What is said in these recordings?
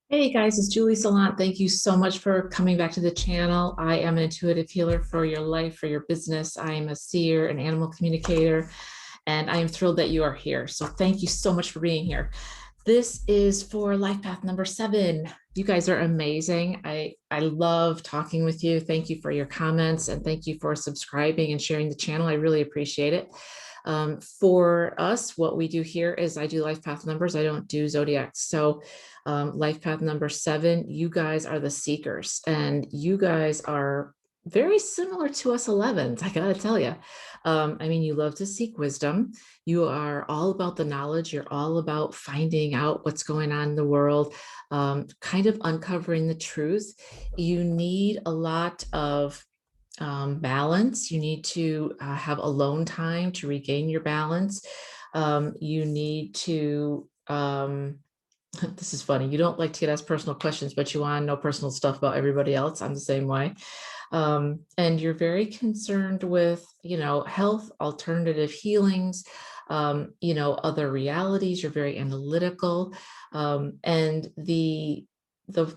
Hey guys, it's Julie Saillant. Thank you so much for coming back to the channel. I am an intuitive healer for your life, for your business. I am a seer, an animal communicator, and I am thrilled that you are here. So thank you so much for being here. This is for life path number 7. You guys are amazing. I love talking with you. Thank you for your comments and thank you for subscribing and sharing the channel. I really appreciate it. For us, what we do here is I do life path numbers. I don't do zodiacs. So life path number 7, you guys are the seekers and you guys are very similar to us 11s. I gotta tell you. I mean, you love to seek wisdom. You are all about the knowledge. You're all about finding out what's going on in the world, kind of uncovering the truth. You need a lot of balance. You need to have alone time to regain your balance. You need to, this is funny. You don't like to get asked personal questions, but you want to know personal stuff about everybody else. I'm the same way. And you're very concerned with, health, alternative healings, other realities. You're very analytical. And the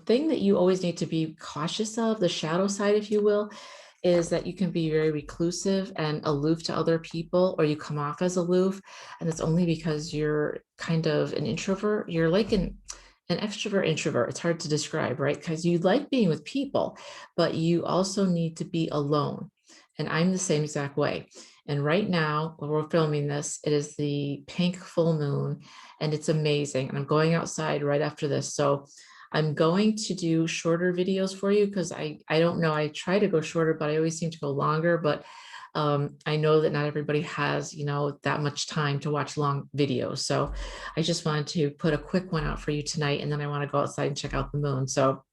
thing that you always need to be cautious of, the shadow side, if you will, is that you can be very reclusive and aloof to other people, or you come off as aloof. And it's only because you're kind of an introvert. You're like an extrovert introvert. It's hard to describe, right? Because you like being with people, but you also need to be alone. And I'm the same exact way. And right now, when we're filming this, it is the pink full moon and it's amazing. And I'm going outside right after this. So I'm going to do shorter videos for you because I don't know. I try to go shorter, but I always seem to go longer. But I know that not everybody has, that much time to watch long videos. So I just wanted to put a quick one out for you tonight. And then I want to go outside and check out the moon. So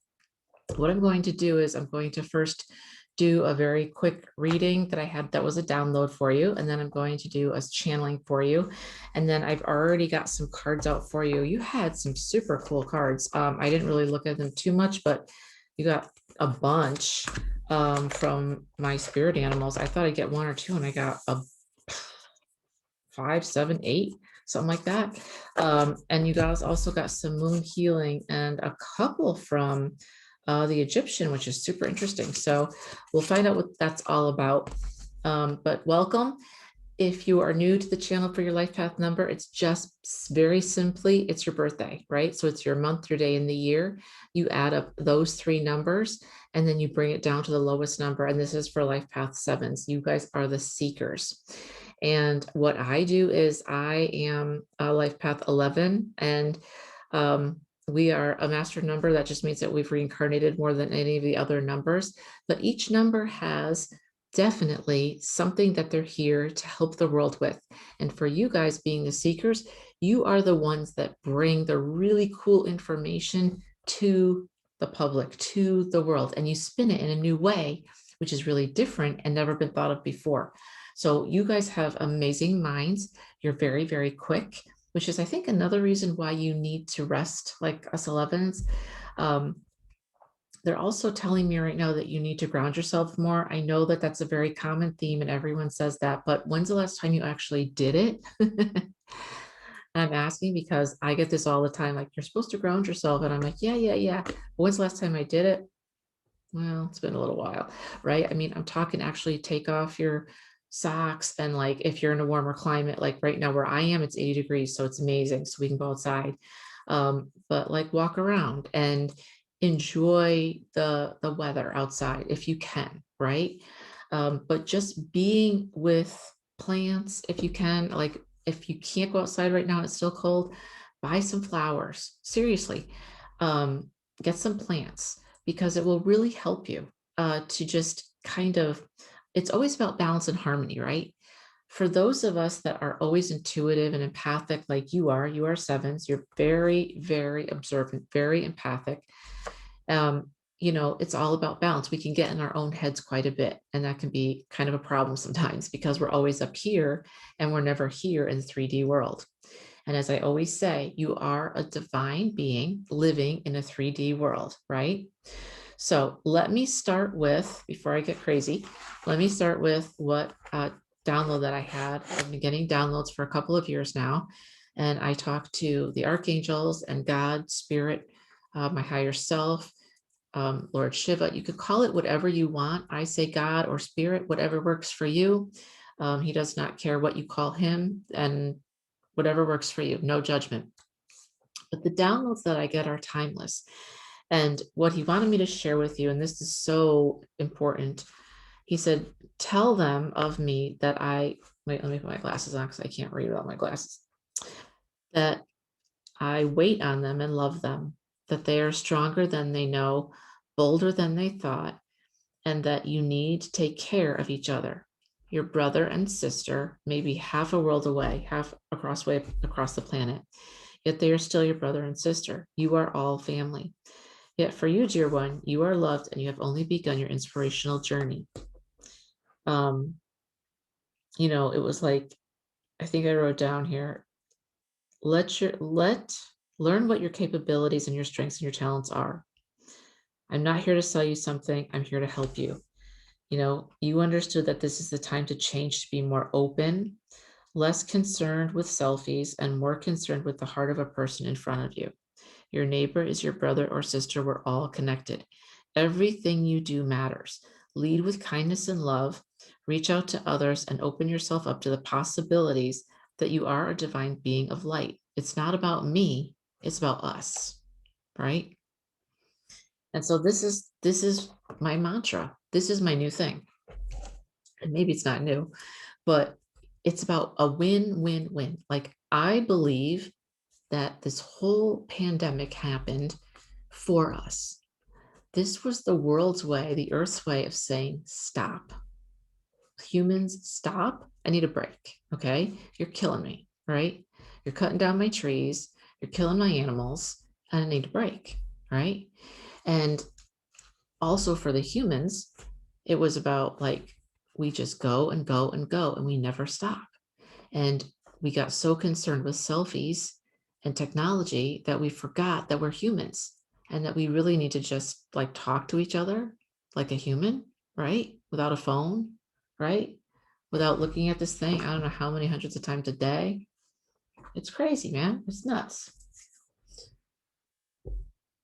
what I'm going to do is I'm going to first do a very quick reading that I had that was a download for you. And then I'm going to do a channeling for you. And then I've already got some cards out for you. You had some super cool cards. I didn't really look at them too much, but you got a bunch from my spirit animals. I thought I'd get one or two, and I got a 5, 7, 8, something like that. And you guys also got some moon healing and a couple from the Egyptian, which is super interesting. So we'll find out what that's all about. But welcome. If you are new to the channel for your life path number, it's just very simply, it's your birthday, right? So it's your month, your day, and the year. You add up those 3 numbers, and then you bring it down to the lowest number. And this is for life path 7s. You guys are the seekers. And what I do is I am a life path 11, and we are a master number. That just means that we've reincarnated more than any of the other numbers. But each number has definitely something that they're here to help the world with. And for you guys being the seekers, you are the ones that bring the really cool information to the public, to the world, and you spin it in a new way, which is really different and never been thought of before. So you guys have amazing minds. You're very, very quick, which is, I think, another reason why you need to rest like us 11s. They're also telling me right now that you need to ground yourself more. I know that that's a very common theme and everyone says that, but when's the last time you actually did it? I'm asking because I get this all the time. Like, you're supposed to ground yourself. And I'm like, yeah. But when's the last time I did it? Well, it's been a little while, right? I mean, I'm talking actually take off your socks, and like if you're in a warmer climate, like right now where I am, it's 80 degrees, so it's amazing. So we can go outside, but like walk around and enjoy the weather outside if you can, right? But just being with plants, if you can, like if you can't go outside right now and it's still cold, buy some flowers. Seriously, get some plants because it will really help you to just kind of, it's always about balance and harmony, right? For those of us that are always intuitive and empathic, like you are 7s, you're very, very observant, very empathic. It's all about balance. We can get in our own heads quite a bit, and that can be kind of a problem sometimes because we're always up here and we're never here in the 3D world. And as I always say, you are a divine being living in a 3D world, right? So let me start with, before I get crazy, let me start with what download that I had. I've been getting downloads for a couple of years now, and I talk to the archangels and God, spirit, my higher self, Lord Shiva. You could call it whatever you want. I say God or spirit, whatever works for you. He does not care what you call him, and whatever works for you, no judgment. But the downloads that I get are timeless. And what he wanted me to share with you, and this is so important, he said, tell them of me that wait, let me put my glasses on because I can't read without my glasses, that I wait on them and love them, that they are stronger than they know, bolder than they thought, and that you need to take care of each other. Your brother and sister may be half a world away, half way across the planet, yet they are still your brother and sister. You are all family. Yet for you, dear one, you are loved and you have only begun your inspirational journey. It was like, I think I wrote down here, learn what your capabilities and your strengths and your talents are. I'm not here to sell you something. I'm here to help you. You understood that this is the time to change, to be more open, less concerned with selfies, and more concerned with the heart of a person in front of you. Your neighbor is your brother or sister. We're all connected. Everything you do matters. Lead with kindness and love. Reach out to others and open yourself up to the possibilities that you are a divine being of light. It's not about me, it's about us, right? And so this is my mantra. This is my new thing. And maybe it's not new, but it's about a win-win-win. Like, I believe that this whole pandemic happened for us. This was the world's way, the earth's way of saying, stop. Humans, stop. I need a break. Okay. You're killing me, right? You're cutting down my trees. You're killing my animals. And I need a break. Right. And also for the humans, it was about like, we just go and go and go and we never stop. And we got so concerned with selfies and technology that we forgot that we're humans and that we really need to just like talk to each other like a human, right? Without a phone, right? Without looking at this thing, I don't know how many hundreds of times a day. It's crazy, man. It's nuts.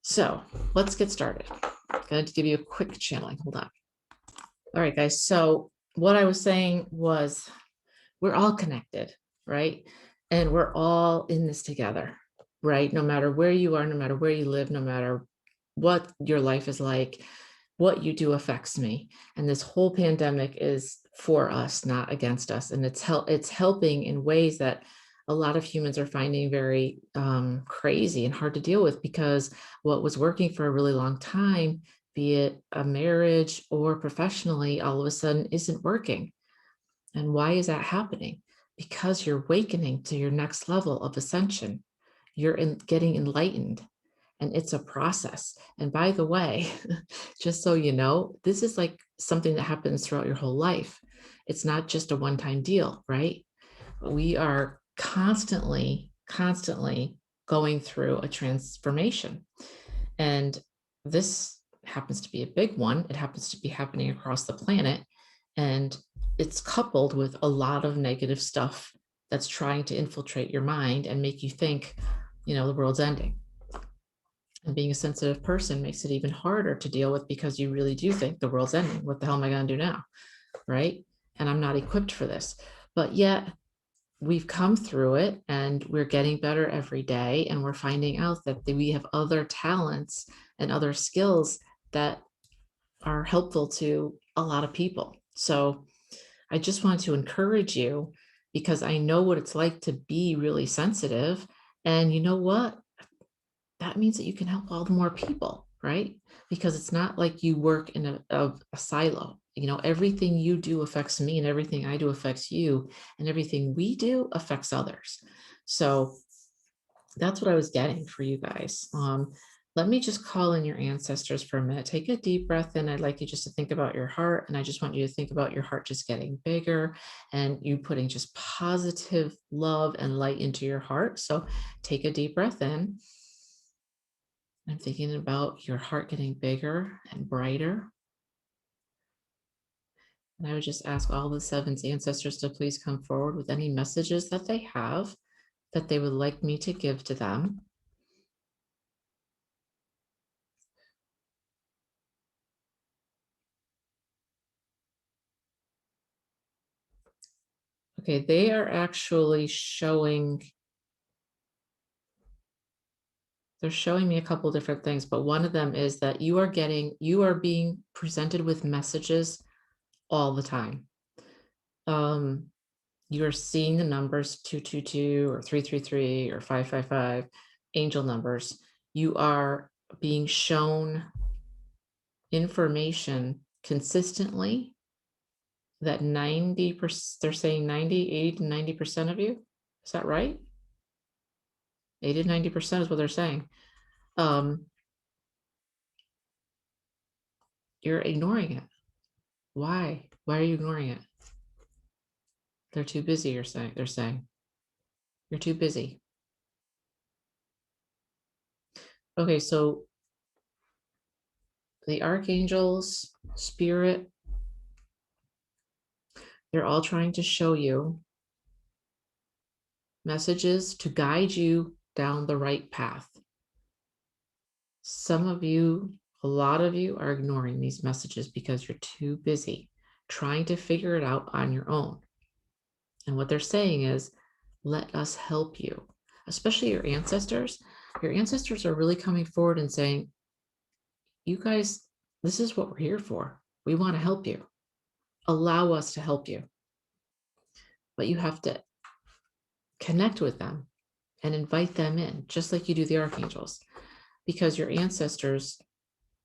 So let's get started. I'm going to give you a quick channeling. Hold on. All right, guys. So what I was saying was we're all connected, right? And we're all in this together, right? No matter where you are, no matter where you live, no matter what your life is like, what you do affects me. And this whole pandemic is for us, not against us. And it's helping in ways that a lot of humans are finding very crazy and hard to deal with, because what was working for a really long time, be it a marriage or professionally, all of a sudden isn't working. And why is that happening? Because you're awakening to your next level of ascension. You're getting enlightened, and it's a process. And by the way, just so you know, this is like something that happens throughout your whole life. It's not just a one-time deal, right? We are constantly going through a transformation. And this happens to be a big one. It happens to be happening across the planet. And it's coupled with a lot of negative stuff that's trying to infiltrate your mind and make you think, the world's ending. And being a sensitive person makes it even harder to deal with, because you really do think the world's ending. What the hell am I going to do now? Right? And I'm not equipped for this. But yet we've come through it and we're getting better every day. And we're finding out that we have other talents and other skills that are helpful to a lot of people. So I just want to encourage you, because I know what it's like to be really sensitive. And you know what? That means that you can help all the more people, right? Because it's not like you work in a silo. Everything you do affects me, and everything I do affects you, and everything we do affects others. So that's what I was getting for you guys. Let me just call in your ancestors for a minute. Take a deep breath in. I'd like you just to think about your heart. And I just want you to think about your heart just getting bigger and you putting just positive love and light into your heart. So take a deep breath in. I'm thinking about your heart getting bigger and brighter. And I would just ask all the seven ancestors to please come forward with any messages that they have that they would like me to give to them. Okay, they are actually showing, they're showing me a couple different things, but one of them is that you are being presented with messages all the time. You're seeing the numbers 222 or 333 or 555, angel numbers. You are being shown information consistently that 90%, they're saying 90, 80 to 90% of you. Is that right? 80 to 90% is what they're saying. You're ignoring it. Why? Why are you ignoring it? They're too busy, they're saying. You're too busy. Okay, so the archangels, spirit, they're all trying to show you messages to guide you down the right path. Some of you, a lot of you are ignoring these messages because you're too busy trying to figure it out on your own. And what they're saying is, let us help you, especially your ancestors. Your ancestors are really coming forward and saying, you guys, this is what we're here for. We want to help you. Allow us to help you. But you have to connect with them and invite them in, just like you do the archangels, because your ancestors,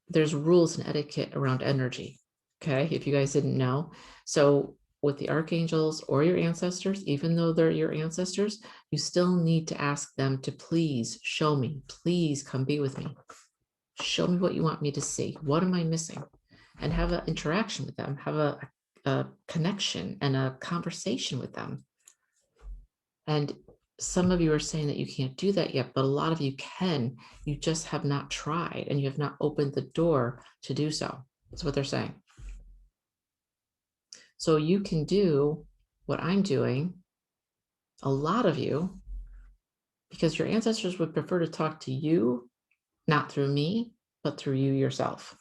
there's rules and etiquette around energy. Okay, if you guys didn't know. So with the archangels or your ancestors, even though they're your ancestors, you still need to ask them to please show me, please come be with me. Show me what you want me to see. What am I missing? And have an interaction with them, have a connection and a conversation with them. And some of you are saying that you can't do that yet, but a lot of you can. You just have not tried and you have not opened the door to do so. That's what they're saying. So you can do what I'm doing, a lot of you, because your ancestors would prefer to talk to you, not through me, but through you yourself.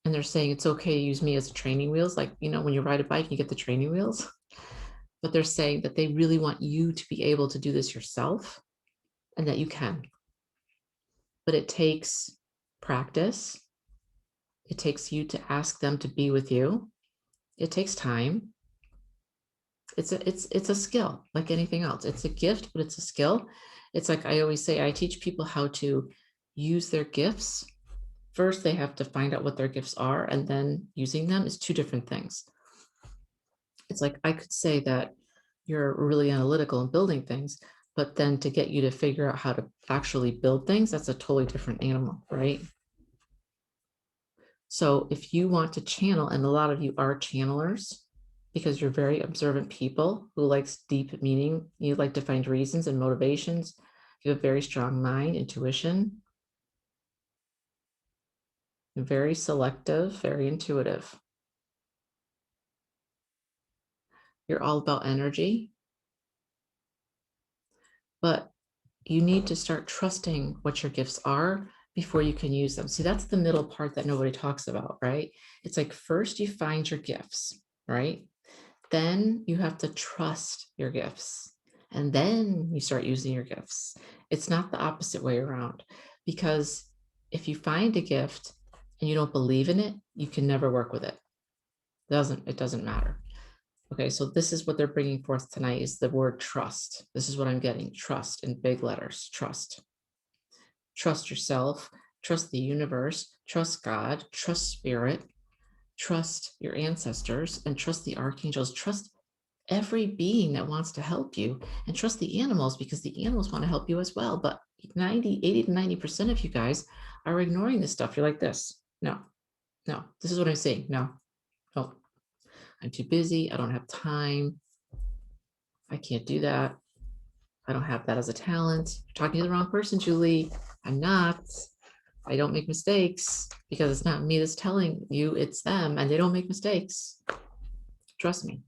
And they're saying it's okay to use me as training wheels. Like, you know, when you ride a bike, you get the training wheels. But they're saying that they really want you to be able to do this yourself and that you can. But it takes practice. It takes you to ask them to be with you. It takes time. It's a skill like anything else. It's a gift, but it's a skill. It's like I always say, I teach people how to use their gifts. First, they have to find out what their gifts are, and then using them is two different things. It's like I could say that you're really analytical in building things, but then to get you to figure out how to actually build things, that's a totally different animal, right? So if you want to channel, and a lot of you are channelers because you're very observant people who likes deep meaning, you like to find reasons and motivations, you have a very strong mind, intuition, very selective, very intuitive. You're all about energy, but you need to start trusting what your gifts are before you can use them. See, that's the middle part that nobody talks about, right? It's like first you find your gifts, right? Then you have to trust your gifts. And then you start using your gifts. It's not the opposite way around. Because if you find a gift and you don't believe in it, you can never work with it. It doesn't matter. Okay, so this is what they're bringing forth tonight is the word trust. This is what I'm getting. Trust in big letters. Trust. Trust yourself. Trust the universe. Trust God. Trust spirit. Trust your ancestors and trust the archangels. Trust every being that wants to help you and trust the animals because the animals want to help you as well. But 80 to 90% of you guys are ignoring this stuff. You're like this. No, this is what I'm saying. No, I'm too busy. I don't have time. I can't do that. I don't have that as a talent. You're talking to the wrong person, Julie. I'm not. I don't make mistakes because it's not me that's telling you, it's them, and they don't make mistakes. Trust me.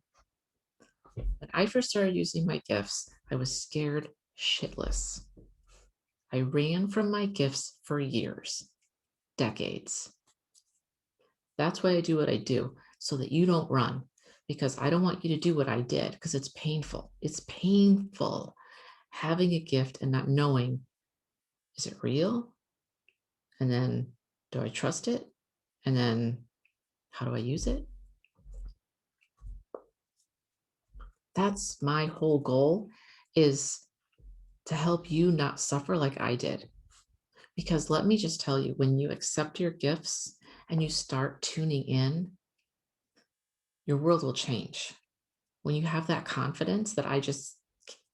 When I first started using my gifts, I was scared shitless. I ran from my gifts for years, decades. That's why I do what I do, so that you don't run. because I don't want you to do what I did, because it's painful. It's painful having a gift and not knowing, is it real? And then, do I trust it? And then, how do I use it? That's my whole goal, is to help you not suffer like I did. Because let me just tell you, when you accept your gifts and you start tuning in, your world will change. When you have that confidence that I just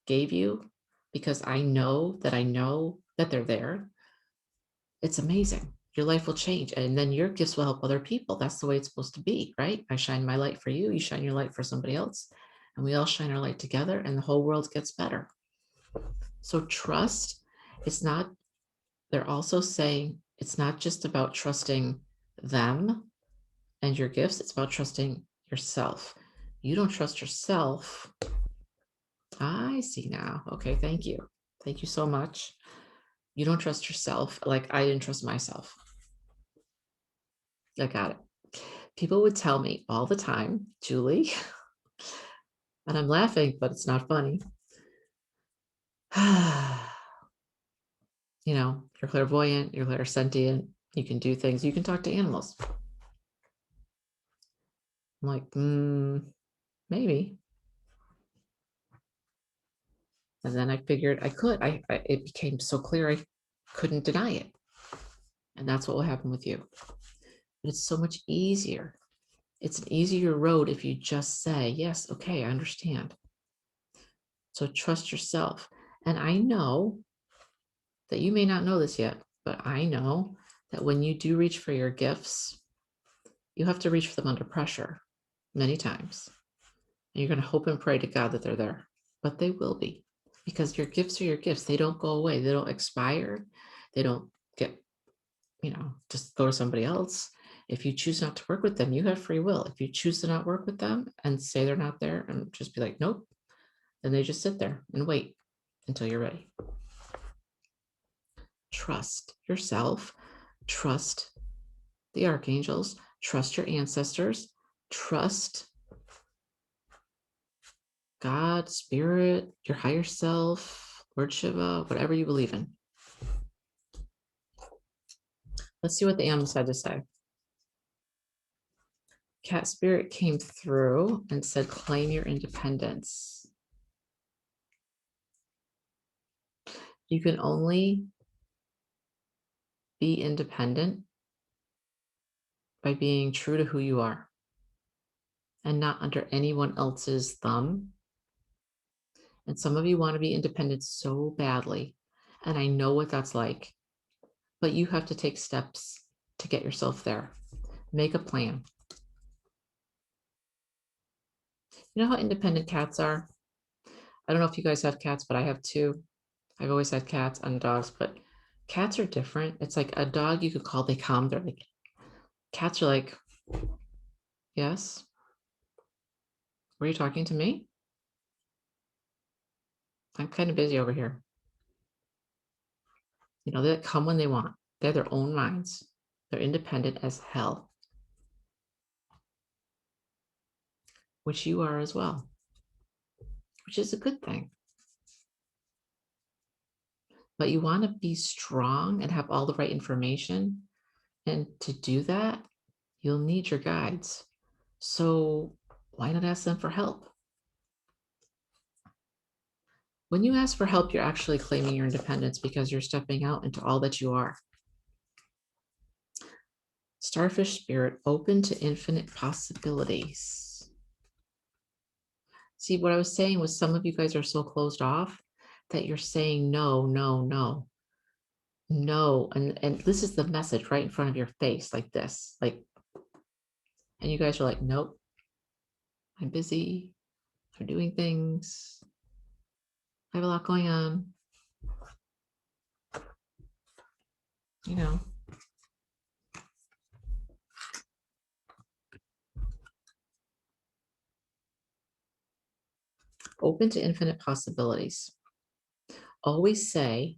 gave you, because I know that they're there, it's amazing. Your life will change, and then your gifts will help other people. That's the way it's supposed to be, right? I shine my light for you, you shine your light for somebody else, and we all shine our light together, and the whole world gets better. So trust, it's not, they're also saying it's not just about trusting them and your gifts, it's about trusting yourself. You don't trust yourself. I see now. Okay, thank you. Thank you so much. You don't trust yourself like I didn't trust myself. I got it. People would tell me all the time, Julie, and I'm laughing, but it's not funny. You know, you're clairvoyant, you're clairsentient, you can do things, you can talk to animals. I'm like, maybe. And then I figured I could. It became so clear I couldn't deny it. And that's what will happen with you. But it's so much easier. It's an easier road if you just say, yes, okay, I understand. So trust yourself. And I know that you may not know this yet, but I know that when you do reach for your gifts, you have to reach for them under pressure many times. And you're going to hope and pray to God that they're there, but they will be, because your gifts are your gifts. They don't go away. They don't expire. They don't get, just go to somebody else. If you choose not to work with them, you have free will. If you choose to not work with them and say they're not there and just be like, nope, then they just sit there and wait until you're ready. Trust yourself, trust the archangels, trust your ancestors, trust God, spirit, your higher self, Lord Shiva, whatever you believe in. Let's see what the animals had to say. Cat spirit came through and said, claim your independence. You can only be independent by being true to who you are and not under anyone else's thumb. And some of you want to be independent so badly. And I know what that's like, but you have to take steps to get yourself there. Make a plan. You know how independent cats are? I don't know if you guys have cats, but I have two. I've always had cats and dogs, but cats are different. It's like a dog you could call, they calm. They're like, cats are like, yes, were you talking to me? I'm kind of busy over here. They come when they want. They have their own minds. They're independent as hell, which you are as well, which is a good thing. But you want to be strong and have all the right information. And to do that, you'll need your guides. So why not ask them for help? When you ask for help, you're actually claiming your independence because you're stepping out into all that you are. Starfish spirit, open to infinite possibilities. See, what I was saying was some of you guys are so closed off that you're saying no, no, no, no. And this is the message right in front of your face, like this. And you guys are like, nope, I'm busy. I'm doing things. I have a lot going on. Open to infinite possibilities. Always say,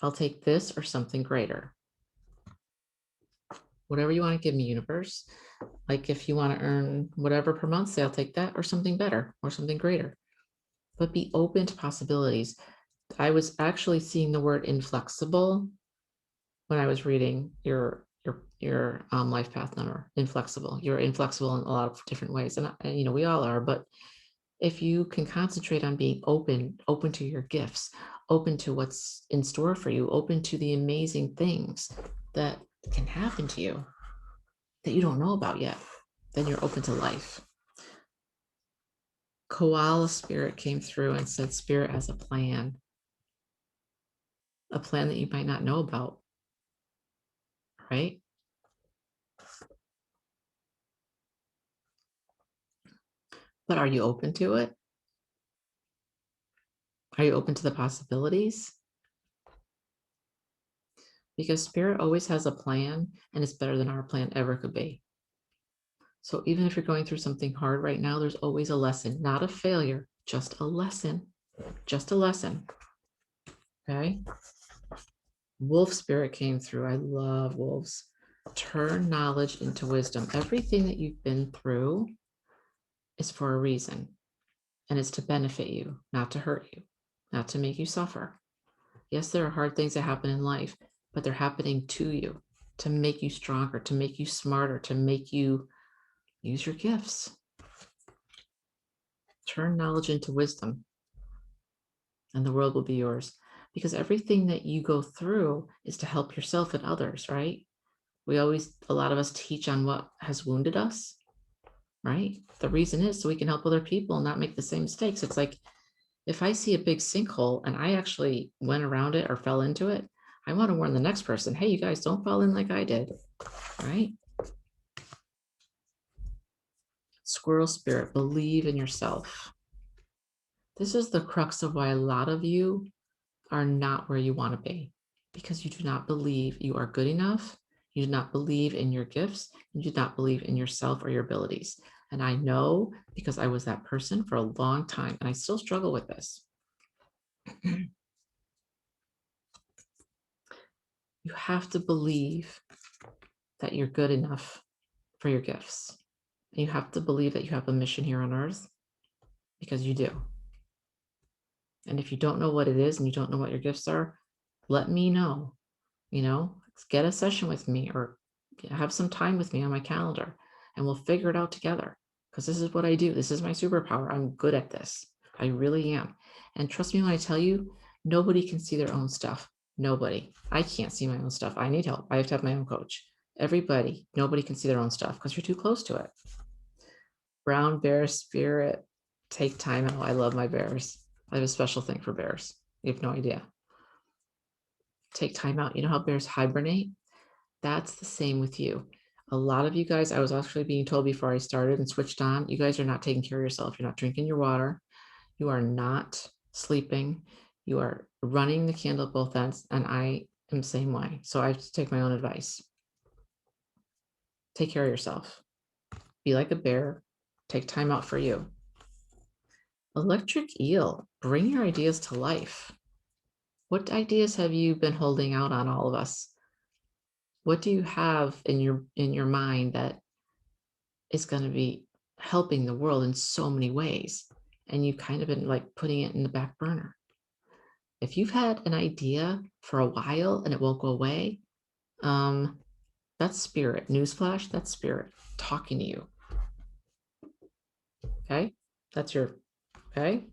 I'll take this or something greater. Whatever you want to give me, universe. Like if you want to earn whatever per month, say I'll take that or something better or something greater. But be open to possibilities. I was actually seeing the word inflexible when I was reading your life path number. Inflexible. You're inflexible in a lot of different ways, and we all are. But if you can concentrate on being open to your gifts, open to what's in store for you, open to the amazing things that can happen to you that you don't know about yet, then you're open to life. Koala spirit came through and said spirit has a plan that you might not know about, right? But are you open to it? Are you open to the possibilities? Because spirit always has a plan, and it's better than our plan ever could be. So even if you're going through something hard right now, there's always a lesson, not a failure, just a lesson, just a lesson. Okay. Wolf spirit came through. I love wolves. Turn knowledge into wisdom. Everything that you've been through is for a reason, and it's to benefit you, not to hurt you, not to make you suffer. Yes, there are hard things that happen in life, but they're happening to you to make you stronger, to make you smarter, to make you use your gifts. Turn knowledge into wisdom, and the world will be yours. Because everything that you go through is to help yourself and others, right? A lot of us teach on what has wounded us, right? The reason is so we can help other people and not make the same mistakes. It's like if I see a big sinkhole and I actually went around it or fell into it, I want to warn the next person, hey, you guys don't fall in like I did, right? Squirrel spirit, believe in yourself. This is the crux of why a lot of you are not where you want to be, because you do not believe you are good enough. You do not believe in your gifts. You do not believe in yourself or your abilities. And I know because I was that person for a long time, and I still struggle with this. You have to believe that you're good enough for your gifts. And you have to believe that you have a mission here on earth, because you do. And if you don't know what it is and you don't know what your gifts are, let me know. Get a session with me or have some time with me on my calendar, and we'll figure it out together, because this is what I do. This is my superpower. I'm good at this. I really am. And trust me when I tell you, nobody can see their own stuff. Nobody. I can't see my own stuff. I need help. I have to have my own coach. Nobody can see their own stuff because you're too close to it. Brown bear spirit, take time out. I love my bears. I have a special thing for bears. You have no idea. Take time out. You know how bears hibernate? That's the same with you. A lot of you guys, I was actually being told before I started and switched on, you guys are not taking care of yourself. You're not drinking your water. You are not sleeping. You are running the candle at both ends. And I am the same way. So I have to take my own advice. Take care of yourself. Be like a bear. Take time out for you. Electric eel, bring your ideas to life. What ideas have you been holding out on all of us? What do you have in your mind that is going to be helping the world in so many ways, and you've kind of been like putting it in the back burner? If you've had an idea for a while and it won't go away, that's spirit. Newsflash, that's spirit talking to you. Okay, okay.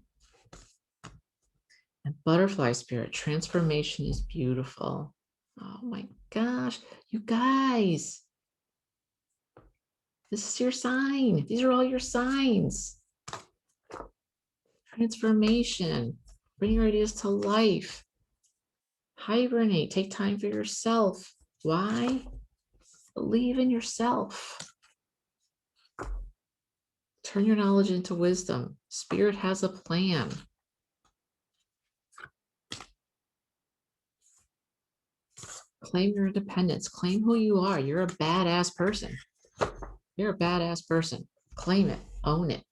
And butterfly spirit, transformation is beautiful. Oh my gosh, you guys, this is your sign. These are all your signs. Transformation, bring your ideas to life. Hibernate, take time for yourself. Why? Believe in yourself. Turn your knowledge into wisdom. Spirit has a plan. Claim your independence. Claim who you are. You're a badass person. You're a badass person. Claim it. Own it.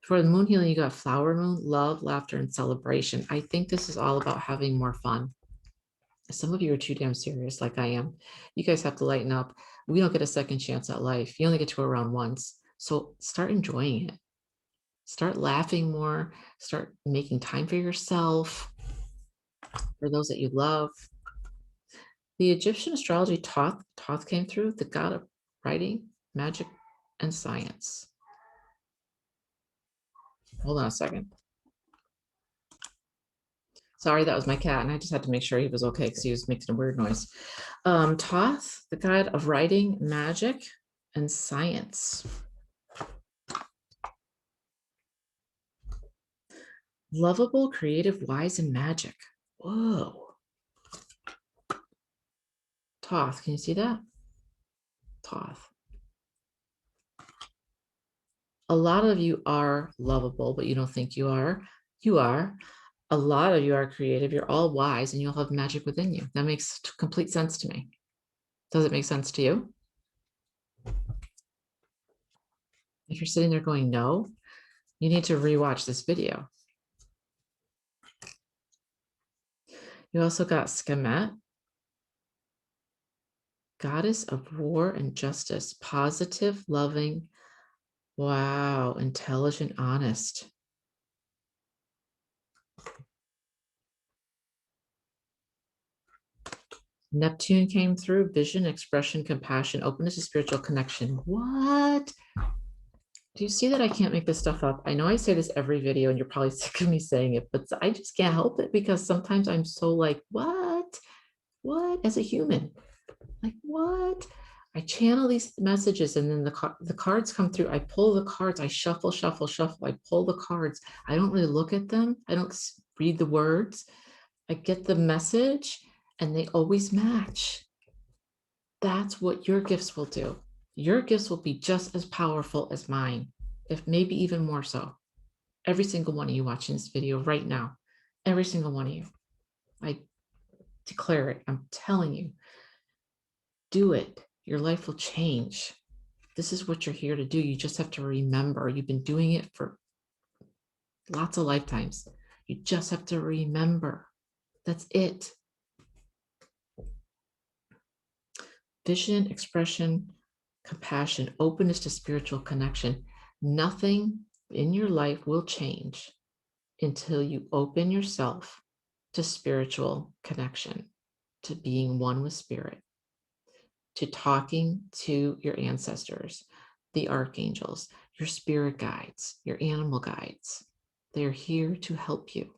For the moon healing, you got flower moon, love, laughter, and celebration. I think this is all about having more fun. Some of you are too damn serious, like I am. You guys have to lighten up. We don't get a second chance at life. You only get to go around once. So start enjoying it. Start laughing more. Start making time for yourself, for those that you love. The Egyptian astrology Thoth came through, the god of writing, magic, and science. Hold on a second. Sorry, that was my cat, and I just had to make sure he was okay because he was making a weird noise. Thoth, the god of writing, magic, and science. Lovable, creative, wise, and magic. Whoa. Thoth, can you see that? Thoth. A lot of you are lovable, but you don't think you are. You are. A lot of you are creative. You're all wise, and you'll have magic within you. That makes complete sense to me. Does it make sense to you? If you're sitting there going, no, you need to rewatch this video. You also got Skemet, goddess of war and justice, positive, loving, wow, intelligent, honest. Neptune came through, vision, expression, compassion, openness to spiritual connection. What? Do you see that I can't make this stuff up? I know I say this every video and you're probably sick of me saying it, but I just can't help it because sometimes I'm so like, what? What? As a human, like, what? I channel these messages and then the cards come through. I pull the cards. I shuffle, shuffle, shuffle. I pull the cards. I don't really look at them. I don't read the words. I get the message and they always match. That's what your gifts will do. Your gifts will be just as powerful as mine, if maybe even more so. Every single one of you watching this video right now, every single one of you, I declare it. I'm telling you, do it. Your life will change. This is what you're here to do. You just have to remember you've been doing it for lots of lifetimes. You just have to remember. That's it. Vision, expression, compassion, openness to spiritual connection. Nothing in your life will change until you open yourself to spiritual connection, to being one with spirit, to talking to your ancestors, the archangels, your spirit guides, your animal guides. They're here to help you.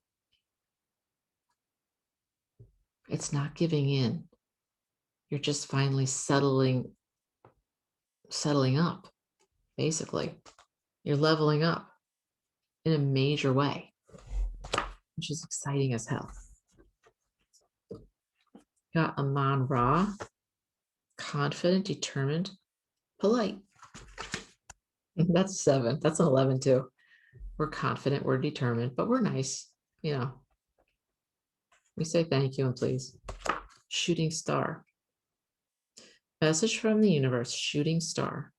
It's not giving in. You're just finally settling up, basically. You're leveling up in a major way, which is exciting as hell. Got Amon Ra, confident, determined, polite. That's 7. That's an 11 too. We're confident, we're determined, but we're nice. You know, we say thank you and please. Shooting star. Message from the universe, shooting star.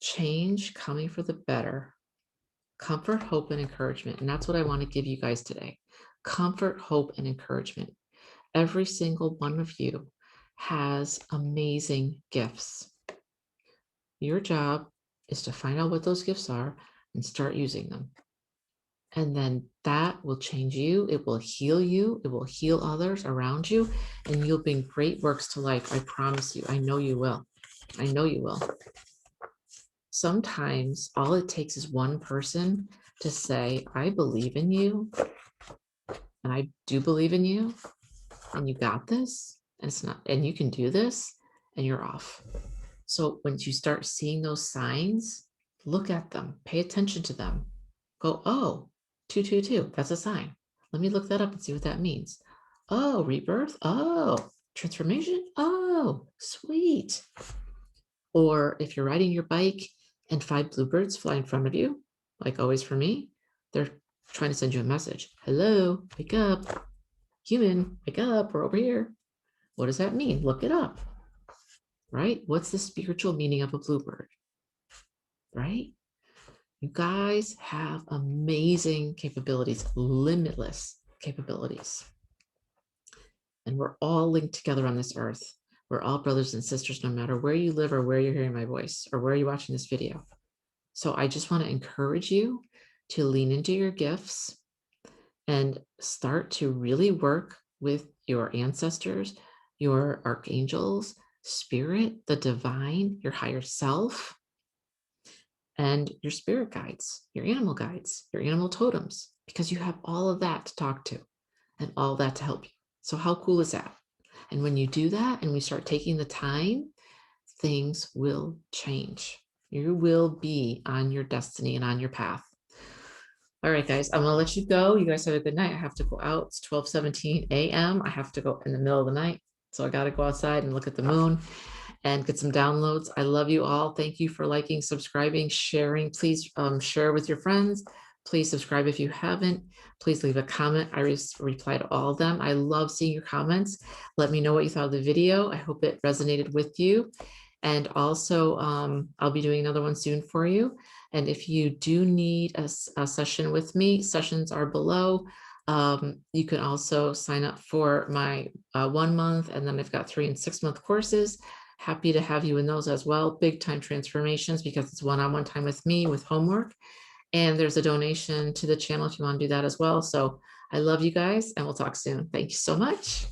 Change coming for the better. Comfort, hope, and encouragement. And that's what I want to give you guys today. Comfort, hope, and encouragement. Every single one of you has amazing gifts. Your job is to find out what those gifts are and start using them. And then that will change you. It will heal you. It will heal others around you. And you'll bring great works to life. I promise you. I know you will. I know you will. Sometimes all it takes is one person to say, I believe in you. And I do believe in you. And you got this. And it's not, and you can do this. And you're off. So when you start seeing those signs, look at them, pay attention to them. Go, oh, 222, that's a sign. Let me look that up and see what that means. Oh, rebirth. Oh, transformation. Oh, sweet. Or if you're riding your bike and 5 bluebirds fly in front of you, like always for me, they're trying to send you a message. Hello, wake up. Human, wake up. We're over here. What does that mean? Look it up. Right? What's the spiritual meaning of a bluebird? Right? You guys have amazing capabilities, limitless capabilities. And we're all linked together on this earth. We're all brothers and sisters, no matter where you live or where you're hearing my voice or where you're watching this video. So I just want to encourage you to lean into your gifts and start to really work with your ancestors, your archangels, spirit, the divine, your higher self, and your spirit guides, your animal totems, because you have all of that to talk to and all that to help you. So how cool is that? And when you do that and we start taking the time, things will change. You will be on your destiny and on your path. All right, guys, I'm gonna let you go. You guys have a good night. I have to go out. It's 12:17 a.m. I have to go in the middle of the night. So I got to go outside and look at the moon and get some downloads. I love you all. Thank you for liking, subscribing, sharing. Please share with your friends. Please subscribe if you haven't. Please leave a comment. I reply to all of them. I love seeing your comments. Let me know what you thought of the video. I hope it resonated with you. And also, I'll be doing another one soon for you. And if you do need a session with me, sessions are below. You can also sign up for my 1 month, and then I've got 3 and 6 month courses. Happy to have you in those as well. Big time transformations, because it's one-on-one time with me with homework. And there's a donation to the channel if you want to do that as well. So I love you guys, and we'll talk soon. Thank you so much.